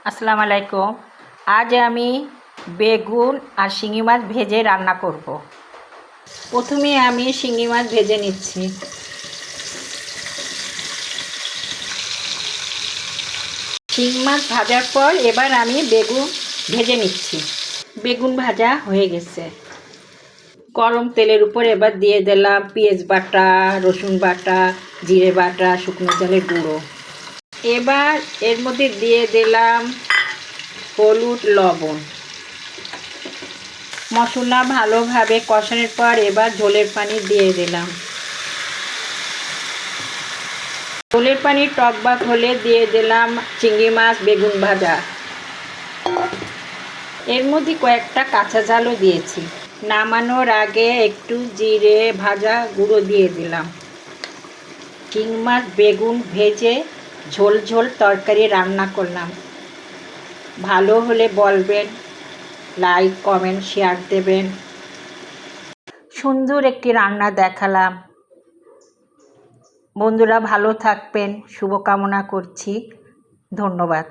আসসালামু আলাইকুম। আজ আমি বেগুন আর শিঙি মাছ ভেজে রান্না করব। প্রথমে আমি শিঙি মাছ ভেজে নিচ্ছি। শিঙি মাছ ভাজার পর এবার আমি বেগুন ভেজে নিচ্ছি। বেগুন ভাজা হয়ে গেছে। গরম তেলের উপর এবার দিয়ে দিলাম পেঁয়াজ বাটা, রসুন বাটা, জিরে বাটা, শুকনো চালের গুঁড়ো। এবার এর মধ্যে দিয়ে দিলাম হলুদ, লবণ। মশলা ভালোভাবে কষানোর পর এবার ঝোলের পানি দিয়ে দিলাম। ঝোলের পানি টকবক হলে দিয়ে দিলাম চিংড়ি মাছ, বেগুন ভাজা। এর মধ্যে কয়েকটা কাঁচা ঝালও দিয়েছি। নামানোর আগে একটু জিরে ভাজা গুঁড়ো দিয়ে দিলাম। চিংড়ি মাছ বেগুন ভেজে ঝোল ঝোল তরকারি রান্না করলাম। ভালো হলে বলবেন, লাইক, কমেন্ট, শেয়ার দেবেন। সুন্দর একটি রান্না দেখালাম। বন্ধুরা ভালো থাকবেন, শুভকামনা করছি। ধন্যবাদ।